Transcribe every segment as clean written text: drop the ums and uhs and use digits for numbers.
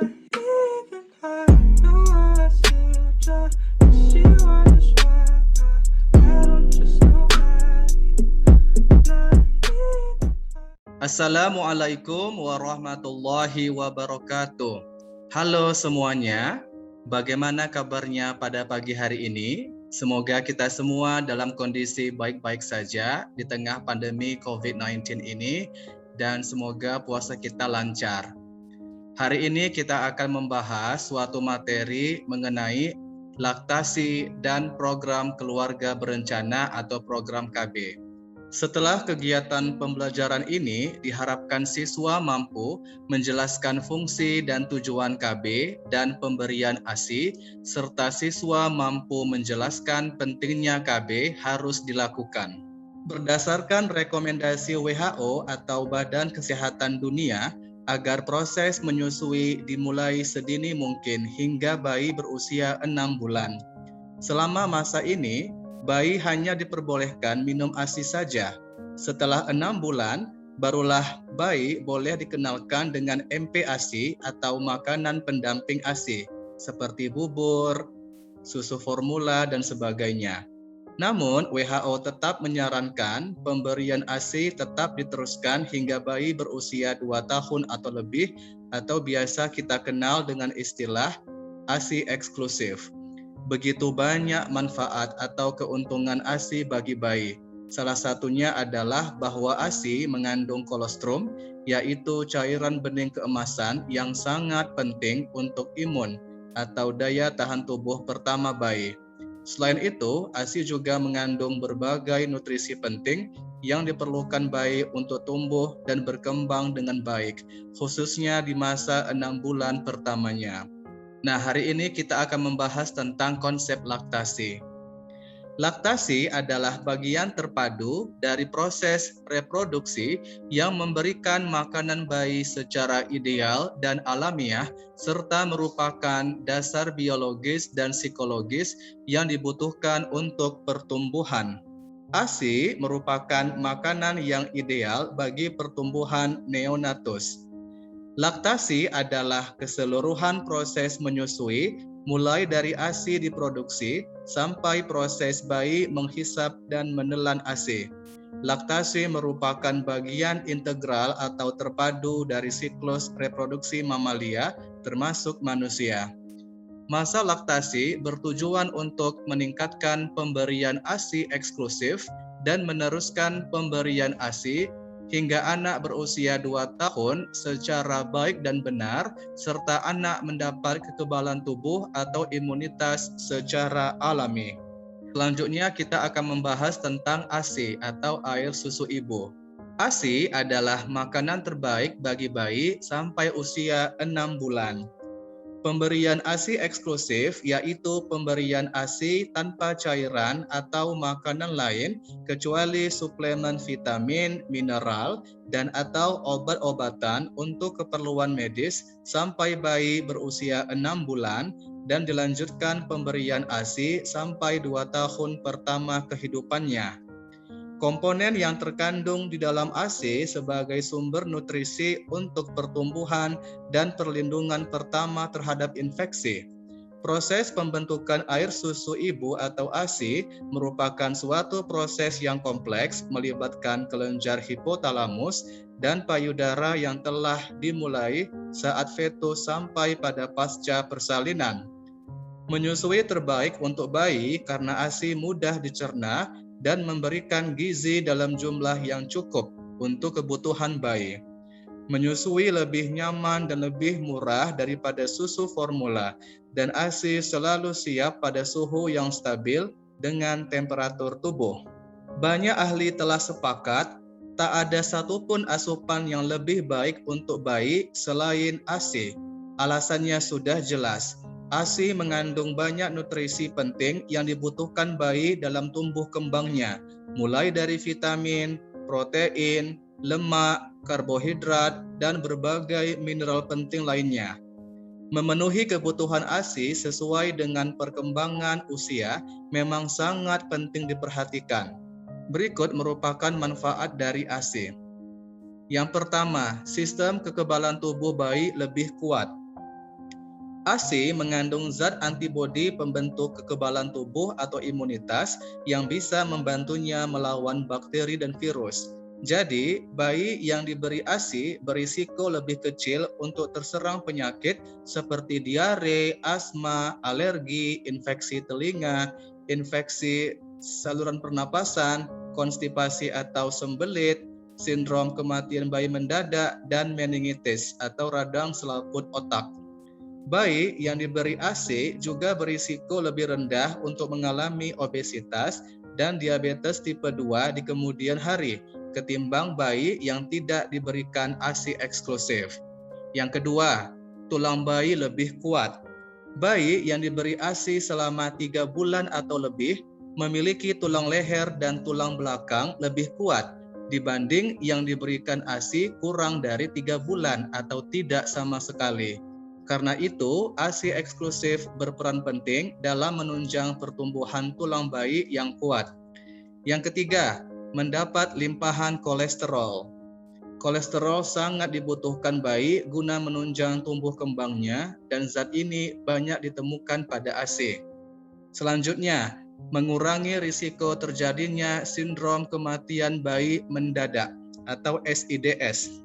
Assalamualaikum warahmatullahi wabarakatuh. Halo semuanya, bagaimana kabarnya pada pagi hari ini? Semoga kita semua dalam kondisi baik-baik saja di tengah pandemi COVID-19 ini dan semoga puasa kita lancar. Hari ini kita akan membahas suatu materi mengenai laktasi dan program keluarga berencana atau program KB. Setelah kegiatan pembelajaran ini, diharapkan siswa mampu menjelaskan fungsi dan tujuan KB dan pemberian ASI, serta siswa mampu menjelaskan pentingnya KB harus dilakukan. Berdasarkan rekomendasi WHO atau Badan Kesehatan Dunia, agar proses menyusui dimulai sedini mungkin hingga bayi berusia 6 bulan. Selama masa ini, bayi hanya diperbolehkan minum ASI saja. Setelah 6 bulan, barulah bayi boleh dikenalkan dengan MPASI atau makanan pendamping ASI, seperti bubur, susu formula, dan sebagainya. Namun, WHO tetap menyarankan pemberian ASI tetap diteruskan hingga bayi berusia 2 tahun atau lebih, atau biasa kita kenal dengan istilah ASI eksklusif. Begitu banyak manfaat atau keuntungan ASI bagi bayi. Salah satunya adalah bahwa ASI mengandung kolostrum, yaitu cairan bening keemasan yang sangat penting untuk imun atau daya tahan tubuh pertama bayi. Selain itu, ASI juga mengandung berbagai nutrisi penting yang diperlukan bayi untuk tumbuh dan berkembang dengan baik, khususnya di masa 6 bulan pertamanya. Nah, hari ini kita akan membahas tentang konsep laktasi. Laktasi adalah bagian terpadu dari proses reproduksi yang memberikan makanan bayi secara ideal dan alamiah, serta merupakan dasar biologis dan psikologis yang dibutuhkan untuk pertumbuhan. ASI merupakan makanan yang ideal bagi pertumbuhan neonatus. Laktasi adalah keseluruhan proses menyusui, mulai dari ASI diproduksi sampai proses bayi menghisap dan menelan ASI. Laktasi merupakan bagian integral atau terpadu dari siklus reproduksi mamalia, termasuk manusia. Masa laktasi bertujuan untuk meningkatkan pemberian ASI eksklusif dan meneruskan pemberian ASI hingga anak berusia 2 tahun secara baik dan benar, serta anak mendapat kekebalan tubuh atau imunitas secara alami. Selanjutnya kita akan membahas tentang ASI atau air susu ibu. ASI adalah makanan terbaik bagi bayi sampai usia 6 bulan. Pemberian ASI eksklusif yaitu pemberian ASI tanpa cairan atau makanan lain kecuali suplemen vitamin, mineral, dan atau obat-obatan untuk keperluan medis sampai bayi berusia 6 bulan dan dilanjutkan pemberian ASI sampai 2 tahun pertama kehidupannya. Komponen yang terkandung di dalam ASI sebagai sumber nutrisi untuk pertumbuhan dan perlindungan pertama terhadap infeksi. Proses pembentukan air susu ibu atau ASI merupakan suatu proses yang kompleks melibatkan kelenjar hipotalamus dan payudara yang telah dimulai saat fetus sampai pada pasca persalinan. Menyusui terbaik untuk bayi karena ASI mudah dicerna dan memberikan gizi dalam jumlah yang cukup untuk kebutuhan bayi. Menyusui lebih nyaman dan lebih murah daripada susu formula, dan ASI selalu siap pada suhu yang stabil dengan temperatur tubuh. Banyak ahli telah sepakat, tak ada satupun asupan yang lebih baik untuk bayi selain ASI. Alasannya sudah jelas. ASI mengandung banyak nutrisi penting yang dibutuhkan bayi dalam tumbuh kembangnya, mulai dari vitamin, protein, lemak, karbohidrat, dan berbagai mineral penting lainnya. Memenuhi kebutuhan ASI sesuai dengan perkembangan usia memang sangat penting diperhatikan. Berikut merupakan manfaat dari ASI. Yang pertama, sistem kekebalan tubuh bayi lebih kuat. ASI mengandung zat antibodi pembentuk kekebalan tubuh atau imunitas yang bisa membantunya melawan bakteri dan virus. Jadi, bayi yang diberi ASI berisiko lebih kecil untuk terserang penyakit seperti diare, asma, alergi, infeksi telinga, infeksi saluran pernapasan, konstipasi atau sembelit, sindrom kematian bayi mendadak, dan meningitis atau radang selaput otak. Bayi yang diberi ASI juga berisiko lebih rendah untuk mengalami obesitas dan diabetes tipe 2 di kemudian hari ketimbang bayi yang tidak diberikan ASI eksklusif. Yang kedua, tulang bayi lebih kuat. Bayi yang diberi ASI selama 3 bulan atau lebih memiliki tulang leher dan tulang belakang lebih kuat dibanding yang diberikan ASI kurang dari 3 bulan atau tidak sama sekali. Karena itu, ASI eksklusif berperan penting dalam menunjang pertumbuhan tulang bayi yang kuat. Yang ketiga, mendapat limpahan kolesterol. Kolesterol sangat dibutuhkan bayi guna menunjang tumbuh kembangnya dan zat ini banyak ditemukan pada ASI. Selanjutnya, mengurangi risiko terjadinya sindrom kematian bayi mendadak atau SIDS.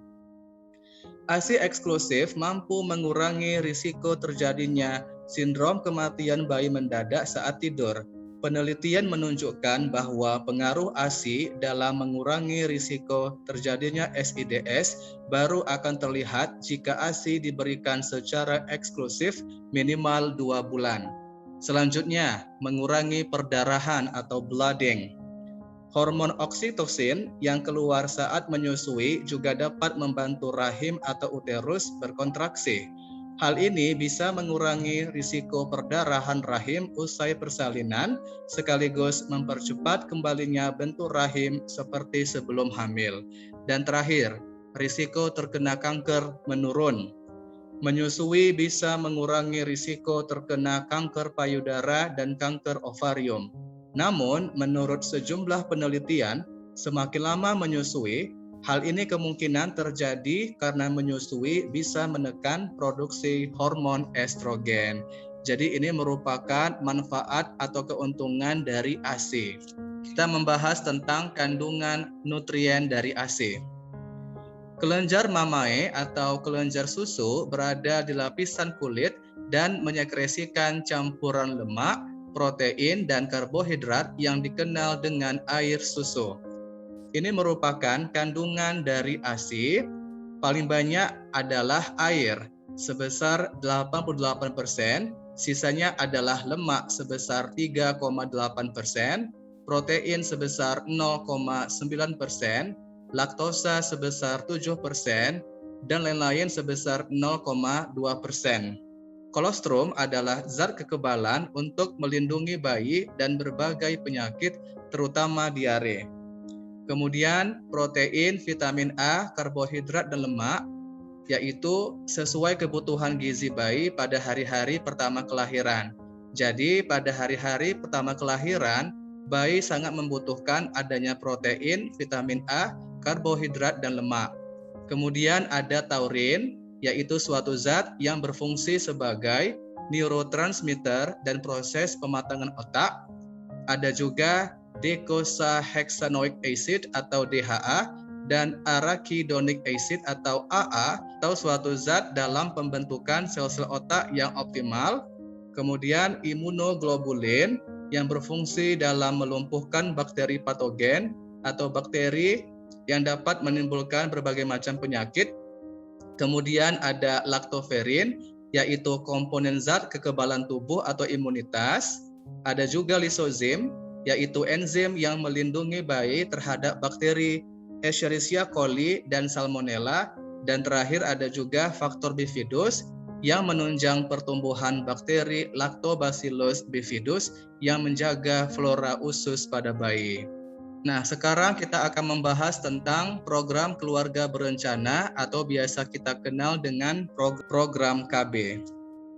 ASI eksklusif mampu mengurangi risiko terjadinya sindrom kematian bayi mendadak saat tidur. Penelitian menunjukkan bahwa pengaruh ASI dalam mengurangi risiko terjadinya SIDS baru akan terlihat jika ASI diberikan secara eksklusif minimal 2 bulan. Selanjutnya, mengurangi perdarahan atau blooding. Hormon oksitosin yang keluar saat menyusui juga dapat membantu rahim atau uterus berkontraksi. Hal ini bisa mengurangi risiko perdarahan rahim usai persalinan, sekaligus mempercepat kembalinya bentuk rahim seperti sebelum hamil. Dan terakhir, risiko terkena kanker menurun. Menyusui bisa mengurangi risiko terkena kanker payudara dan kanker ovarium. Namun, menurut sejumlah penelitian, semakin lama menyusui, hal ini kemungkinan terjadi karena menyusui bisa menekan produksi hormon estrogen. Jadi ini merupakan manfaat atau keuntungan dari ASI. Kita membahas tentang kandungan nutrien dari ASI. Kelenjar mamae atau kelenjar susu berada di lapisan kulit dan menyekresikan campuran lemak, protein, dan karbohidrat yang dikenal dengan air susu. Ini merupakan kandungan dari ASI. Paling banyak adalah air sebesar 88%, sisanya adalah lemak sebesar 3,8%, protein sebesar 0,9%, laktosa sebesar 7%, dan lain-lain sebesar 0,2%. Kolostrum adalah zat kekebalan untuk melindungi bayi dan berbagai penyakit, terutama diare. Kemudian protein, vitamin A, karbohidrat, dan lemak, yaitu sesuai kebutuhan gizi bayi pada hari-hari pertama kelahiran. Jadi pada hari-hari pertama kelahiran, bayi sangat membutuhkan adanya protein, vitamin A, karbohidrat, dan lemak. Kemudian ada taurin, yaitu suatu zat yang berfungsi sebagai neurotransmitter dan proses pematangan otak. Ada juga docosahexaenoic acid atau DHA dan arachidonic acid atau AA atau suatu zat dalam pembentukan sel-sel otak yang optimal. Kemudian imunoglobulin yang berfungsi dalam melumpuhkan bakteri patogen atau bakteri yang dapat menimbulkan berbagai macam penyakit. Kemudian ada laktoferin, yaitu komponen zat kekebalan tubuh atau imunitas. Ada juga lisozim, yaitu enzim yang melindungi bayi terhadap bakteri Escherichia coli dan Salmonella. Dan terakhir ada juga faktor bifidus yang menunjang pertumbuhan bakteri Lactobacillus bifidus yang menjaga flora usus pada bayi. Nah, sekarang kita akan membahas tentang program keluarga berencana atau biasa kita kenal dengan program KB.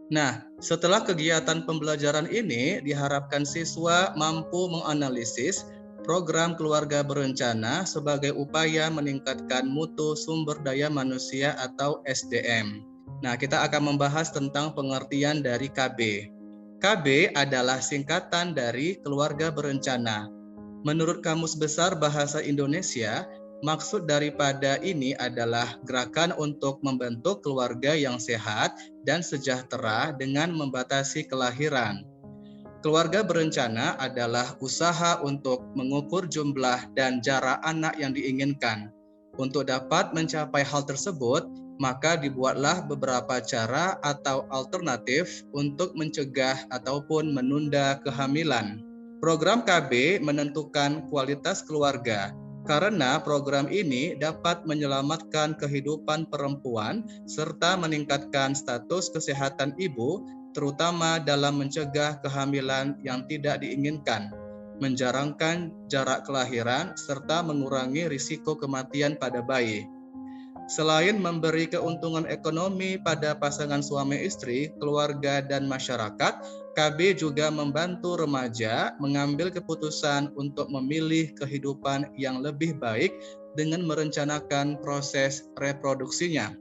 Nah, setelah kegiatan pembelajaran ini, diharapkan siswa mampu menganalisis program keluarga berencana sebagai upaya meningkatkan mutu sumber daya manusia atau SDM. Nah, kita akan membahas tentang pengertian dari KB. KB adalah singkatan dari keluarga berencana. Menurut Kamus Besar Bahasa Indonesia, maksud daripada ini adalah gerakan untuk membentuk keluarga yang sehat dan sejahtera dengan membatasi kelahiran. Keluarga berencana adalah usaha untuk mengukur jumlah dan jarak anak yang diinginkan. Untuk dapat mencapai hal tersebut, maka dibuatlah beberapa cara atau alternatif untuk mencegah ataupun menunda kehamilan. Program KB menentukan kualitas keluarga, karena program ini dapat menyelamatkan kehidupan perempuan serta meningkatkan status kesehatan ibu, terutama dalam mencegah kehamilan yang tidak diinginkan, menjarangkan jarak kelahiran, serta mengurangi risiko kematian pada bayi. Selain memberi keuntungan ekonomi pada pasangan suami istri, keluarga, dan masyarakat, KB juga membantu remaja mengambil keputusan untuk memilih kehidupan yang lebih baik dengan merencanakan proses reproduksinya.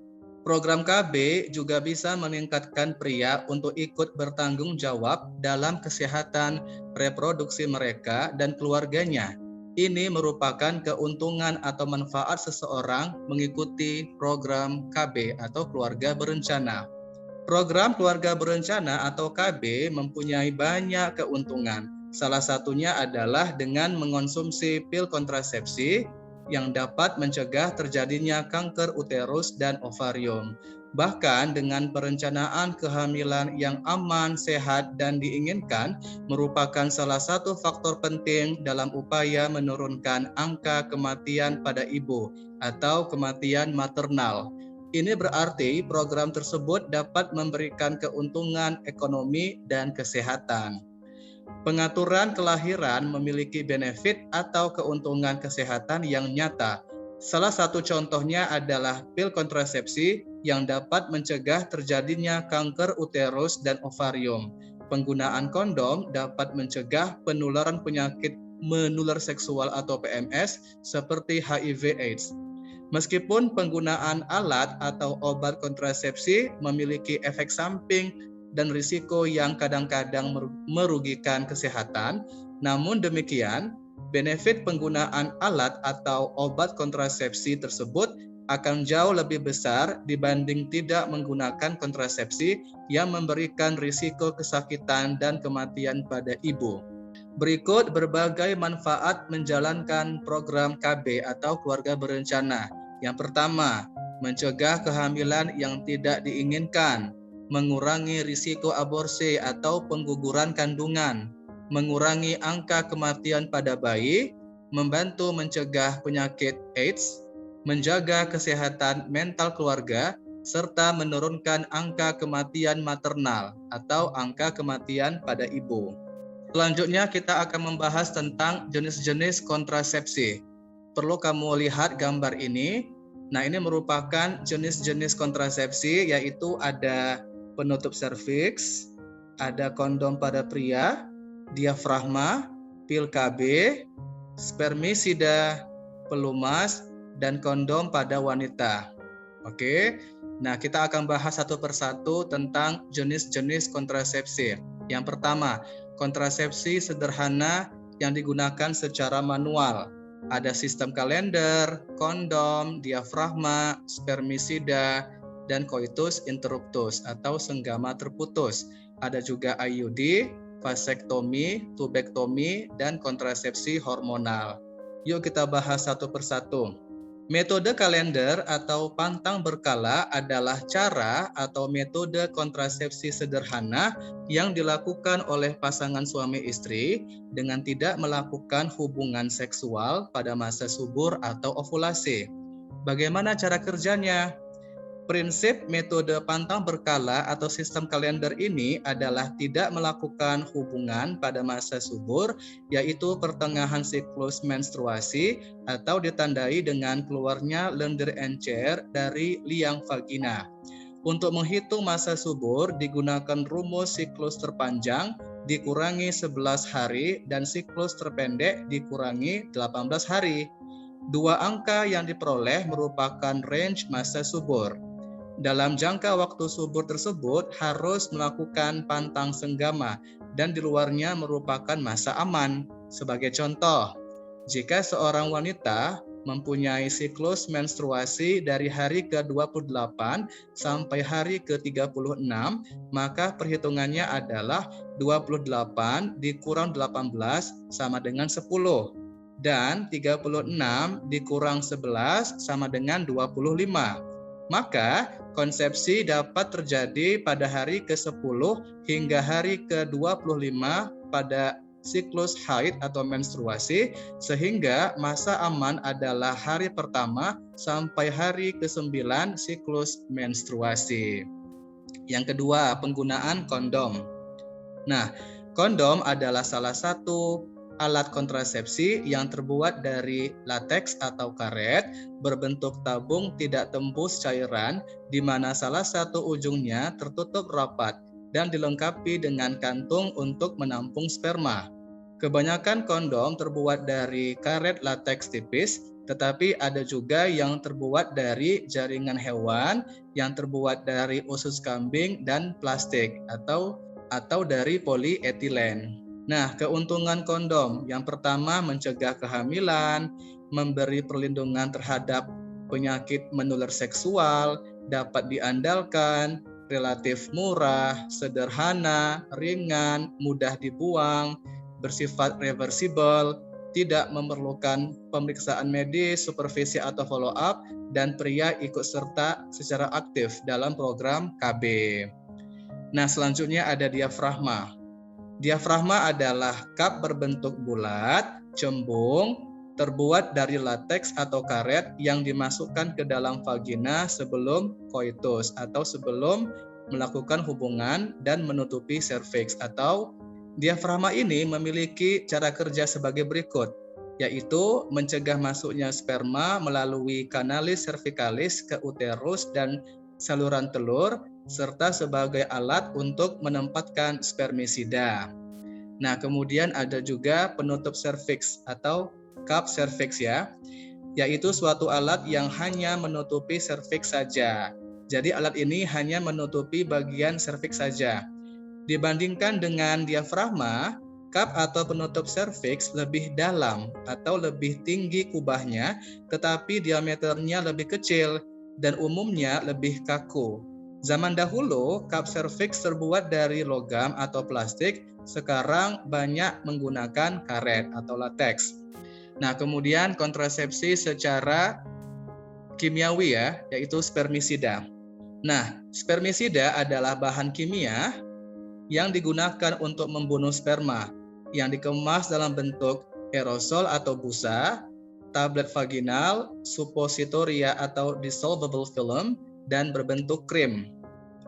Program KB juga bisa meningkatkan pria untuk ikut bertanggung jawab dalam kesehatan reproduksi mereka dan keluarganya. Ini merupakan keuntungan atau manfaat seseorang mengikuti program KB atau keluarga berencana. Program keluarga berencana atau KB mempunyai banyak keuntungan. Salah satunya adalah dengan mengonsumsi pil kontrasepsi yang dapat mencegah terjadinya kanker uterus dan ovarium. Bahkan dengan perencanaan kehamilan yang aman, sehat, dan diinginkan merupakan salah satu faktor penting dalam upaya menurunkan angka kematian pada ibu atau kematian maternal. Ini berarti program tersebut dapat memberikan keuntungan ekonomi dan kesehatan. Pengaturan kelahiran memiliki benefit atau keuntungan kesehatan yang nyata. Salah satu contohnya adalah pil kontrasepsi yang dapat mencegah terjadinya kanker uterus dan ovarium. Penggunaan kondom dapat mencegah penularan penyakit menular seksual atau PMS seperti HIV/AIDS. Meskipun penggunaan alat atau obat kontrasepsi memiliki efek samping dan risiko yang kadang-kadang merugikan kesehatan, namun demikian, benefit penggunaan alat atau obat kontrasepsi tersebut akan jauh lebih besar dibanding tidak menggunakan kontrasepsi yang memberikan risiko kesakitan dan kematian pada ibu. Berikut berbagai manfaat menjalankan program KB atau keluarga berencana. Yang pertama, mencegah kehamilan yang tidak diinginkan, mengurangi risiko aborsi atau pengguguran kandungan, mengurangi angka kematian pada bayi, membantu mencegah penyakit AIDS, menjaga kesehatan mental keluarga, serta menurunkan angka kematian maternal atau angka kematian pada ibu. Selanjutnya kita akan membahas tentang jenis-jenis kontrasepsi. Perlu kamu lihat gambar ini. Nah, ini merupakan jenis-jenis kontrasepsi, yaitu ada penutup serviks, ada kondom pada pria, diafragma, pil KB, spermisida, pelumas, dan kondom pada wanita. Oke, nah kita akan bahas satu persatu tentang jenis-jenis kontrasepsi. Yang pertama, kontrasepsi sederhana yang digunakan secara manual. Ada sistem kalender, kondom, diafragma, spermisida, dan coitus interruptus atau senggama terputus. Ada juga IUD, vasektomi, tubektomi, dan kontrasepsi hormonal. Yuk kita bahas satu persatu. Metode kalender atau pantang berkala adalah cara atau metode kontrasepsi sederhana yang dilakukan oleh pasangan suami istri dengan tidak melakukan hubungan seksual pada masa subur atau ovulasi. Bagaimana cara kerjanya? Prinsip metode pantang berkala atau sistem kalender ini adalah tidak melakukan hubungan pada masa subur, yaitu pertengahan siklus menstruasi atau ditandai dengan keluarnya lendir encer dari liang vagina. Untuk menghitung masa subur digunakan rumus siklus terpanjang dikurangi 11 hari dan siklus terpendek dikurangi 18 hari. Dua angka yang diperoleh merupakan range masa subur. Dalam jangka waktu subur tersebut harus melakukan pantang senggama dan di luarnya merupakan masa aman. Sebagai contoh, jika seorang wanita mempunyai siklus menstruasi dari hari ke-28 sampai hari ke-36, maka perhitungannya adalah 28 dikurang 18 sama dengan 10 dan 36 dikurang 11 sama dengan 25. Maka konsepsi dapat terjadi pada hari ke-10 hingga hari ke-25 pada siklus haid atau menstruasi, sehingga masa aman adalah hari pertama sampai hari ke-9 siklus menstruasi. Yang kedua, penggunaan kondom. Nah, kondom adalah salah satu alat kontrasepsi yang terbuat dari lateks atau karet berbentuk tabung tidak tembus cairan di mana salah satu ujungnya tertutup rapat dan dilengkapi dengan kantung untuk menampung sperma. Kebanyakan kondom terbuat dari karet lateks tipis, tetapi ada juga yang terbuat dari jaringan hewan, yang terbuat dari usus kambing dan plastik atau dari polietilen. Nah, keuntungan kondom yang pertama mencegah kehamilan, memberi perlindungan terhadap penyakit menular seksual, dapat diandalkan, relatif murah, sederhana, ringan, mudah dibuang, bersifat reversible, tidak memerlukan pemeriksaan medis, supervisi atau follow up, dan pria ikut serta secara aktif dalam program KB. Nah, selanjutnya ada diafragma. Diafragma adalah cup berbentuk bulat, cembung, terbuat dari lateks atau karet yang dimasukkan ke dalam vagina sebelum koitus atau sebelum melakukan hubungan dan menutupi serviks. Atau diafragma ini memiliki cara kerja sebagai berikut, yaitu mencegah masuknya sperma melalui kanalis cervicalis ke uterus dan saluran telur, serta sebagai alat untuk menempatkan spermisida. Nah, kemudian ada juga penutup serviks atau cup cervix ya, yaitu suatu alat yang hanya menutupi serviks saja. Jadi alat ini hanya menutupi bagian serviks saja. Dibandingkan dengan diafragma, cup atau penutup serviks lebih dalam atau lebih tinggi kubahnya, tetapi diameternya lebih kecil dan umumnya lebih kaku. Zaman dahulu, cup cervix terbuat dari logam atau plastik, sekarang banyak menggunakan karet atau lateks. Nah, kemudian kontrasepsi secara kimiawi ya, yaitu spermisida. Nah, spermisida adalah bahan kimia yang digunakan untuk membunuh sperma, yang dikemas dalam bentuk aerosol atau busa, tablet vaginal, suppositoria atau dissolvable film, dan berbentuk krim.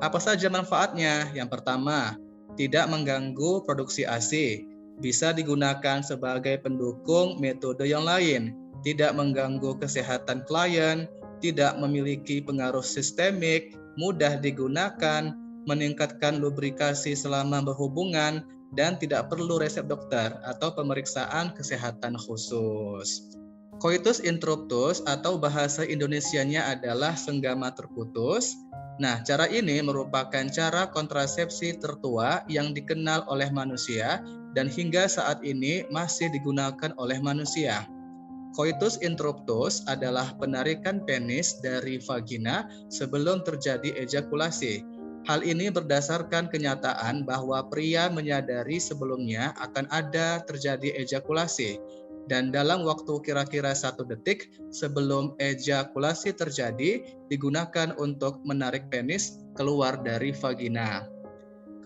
Apa saja manfaatnya? Yang pertama, tidak mengganggu produksi ASI, bisa digunakan sebagai pendukung metode yang lain, tidak mengganggu kesehatan klien, tidak memiliki pengaruh sistemik, mudah digunakan, meningkatkan lubrikasi selama berhubungan, dan tidak perlu resep dokter atau pemeriksaan kesehatan khusus. Coitus interruptus atau bahasa Indonesianya adalah senggama terputus. Nah, cara ini merupakan cara kontrasepsi tertua yang dikenal oleh manusia dan hingga saat ini masih digunakan oleh manusia. Coitus interruptus adalah penarikan penis dari vagina sebelum terjadi ejakulasi. Hal ini berdasarkan kenyataan bahwa pria menyadari sebelumnya akan ada terjadi ejakulasi. Dan dalam waktu kira-kira 1 detik sebelum ejakulasi terjadi, digunakan untuk menarik penis keluar dari vagina.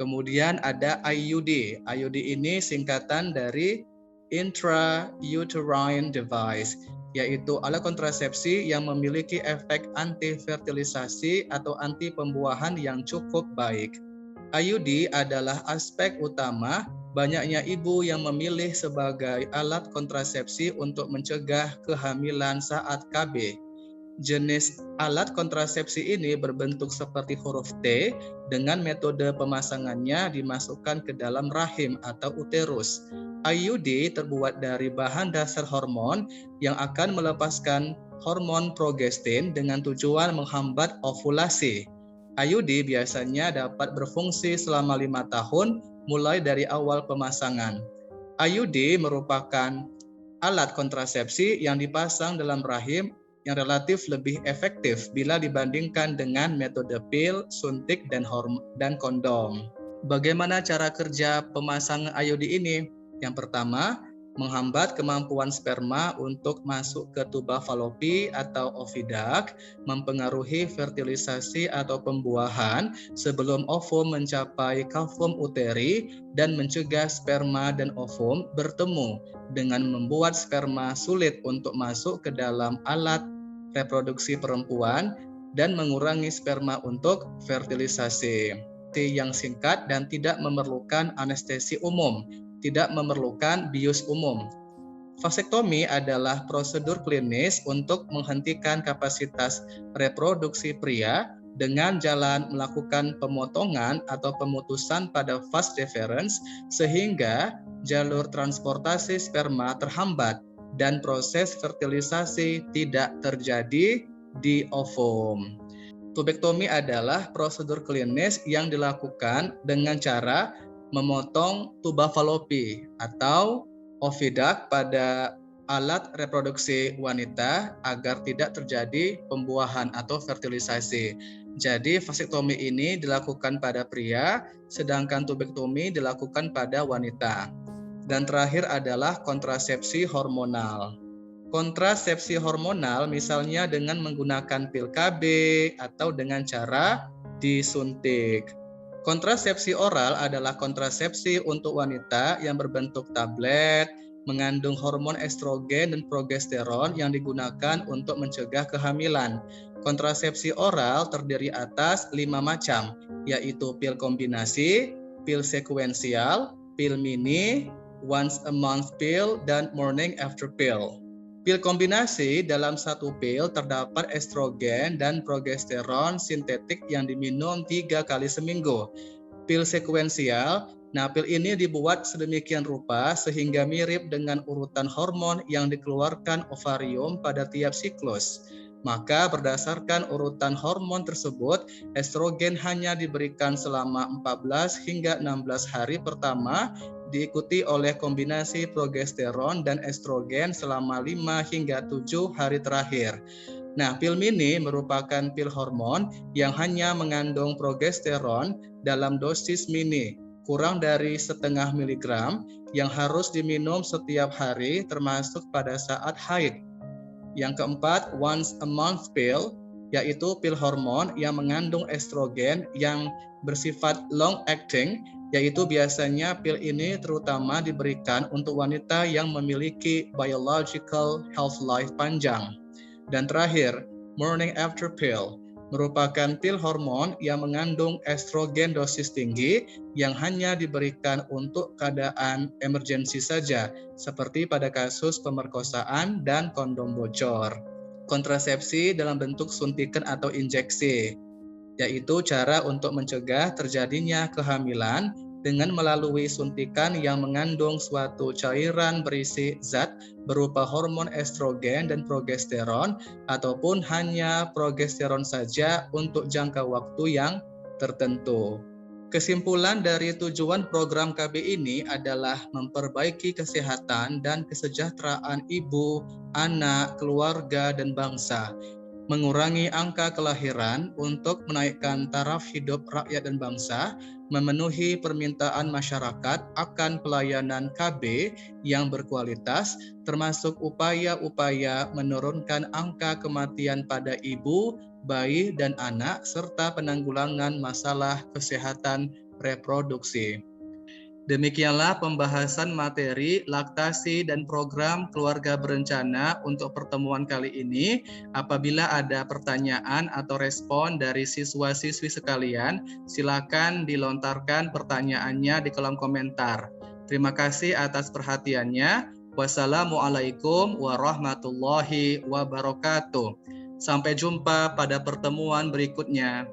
Kemudian ada IUD. IUD ini singkatan dari intrauterine device, yaitu alat kontrasepsi yang memiliki efek anti-fertilisasi atau anti pembuahan yang cukup baik. IUD adalah aspek utama banyaknya ibu yang memilih sebagai alat kontrasepsi untuk mencegah kehamilan saat KB. Jenis alat kontrasepsi ini berbentuk seperti huruf T dengan metode pemasangannya dimasukkan ke dalam rahim atau uterus. IUD terbuat dari bahan dasar hormon yang akan melepaskan hormon progestin dengan tujuan menghambat ovulasi. IUD biasanya dapat berfungsi selama 5 tahun mulai dari awal pemasangan. IUD merupakan alat kontrasepsi yang dipasang dalam rahim yang relatif lebih efektif bila dibandingkan dengan metode pil, suntik, dan kondom. Bagaimana cara kerja pemasangan IUD ini? Yang pertama, menghambat kemampuan sperma untuk masuk ke tuba falopi atau oviduct, mempengaruhi fertilisasi atau pembuahan sebelum ovum mencapai kavum uteri dan mencegah sperma dan ovum bertemu dengan membuat sperma sulit untuk masuk ke dalam alat reproduksi perempuan dan mengurangi sperma untuk fertilisasi. Yang singkat dan tidak memerlukan anestesi umum, tidak memerlukan bius umum. Vasektomi adalah prosedur klinis untuk menghentikan kapasitas reproduksi pria dengan jalan melakukan pemotongan atau pemutusan pada vas deferens sehingga jalur transportasi sperma terhambat dan proses fertilisasi tidak terjadi di ovum. Tubektomi adalah prosedur klinis yang dilakukan dengan cara memotong tuba falopi atau oviduct pada alat reproduksi wanita agar tidak terjadi pembuahan atau fertilisasi. Jadi vasektomi ini dilakukan pada pria, sedangkan tubektomi dilakukan pada wanita. Dan terakhir adalah kontrasepsi hormonal. Kontrasepsi hormonal misalnya dengan menggunakan pil KB atau dengan cara disuntik. Kontrasepsi oral adalah kontrasepsi untuk wanita yang berbentuk tablet, mengandung hormon estrogen dan progesteron yang digunakan untuk mencegah kehamilan. Kontrasepsi oral terdiri atas 5 macam, yaitu pil kombinasi, pil sekuensial, pil mini, once a month pill, dan morning after pill. Pil kombinasi dalam satu pil terdapat estrogen dan progesteron sintetik yang diminum 3 kali seminggu. Pil sekuensial, pil ini dibuat sedemikian rupa sehingga mirip dengan urutan hormon yang dikeluarkan ovarium pada tiap siklus. Maka berdasarkan urutan hormon tersebut, estrogen hanya diberikan selama 14 hingga 16 hari pertama, diikuti oleh kombinasi progesteron dan estrogen selama 5 hingga 7 hari terakhir. Pil mini merupakan pil hormon yang hanya mengandung progesteron dalam dosis mini, kurang dari 0,5 miligram, yang harus diminum setiap hari termasuk pada saat haid. Yang keempat, once a month pill, yaitu pil hormon yang mengandung estrogen yang bersifat long acting, yaitu biasanya pil ini terutama diberikan untuk wanita yang memiliki biological health life panjang. Dan terakhir, morning after pill merupakan pil hormon yang mengandung estrogen dosis tinggi yang hanya diberikan untuk keadaan emergensi saja, seperti pada kasus pemerkosaan dan kondom bocor. Kontrasepsi dalam bentuk suntikan atau injeksi, yaitu cara untuk mencegah terjadinya kehamilan dengan melalui suntikan yang mengandung suatu cairan berisi zat berupa hormon estrogen dan progesteron ataupun hanya progesteron saja untuk jangka waktu yang tertentu. Kesimpulan dari tujuan program KB ini adalah memperbaiki kesehatan dan kesejahteraan ibu, anak, keluarga, dan bangsa, mengurangi angka kelahiran untuk menaikkan taraf hidup rakyat dan bangsa, memenuhi permintaan masyarakat akan pelayanan KB yang berkualitas, termasuk upaya-upaya menurunkan angka kematian pada ibu, bayi, dan anak, serta penanggulangan masalah kesehatan reproduksi. Demikianlah pembahasan materi laktasi dan program keluarga berencana untuk pertemuan kali ini. Apabila ada pertanyaan atau respon dari siswa-siswi sekalian, silakan dilontarkan pertanyaannya di kolom komentar. Terima kasih atas perhatiannya. Wassalamualaikum warahmatullahi wabarakatuh. Sampai jumpa pada pertemuan berikutnya.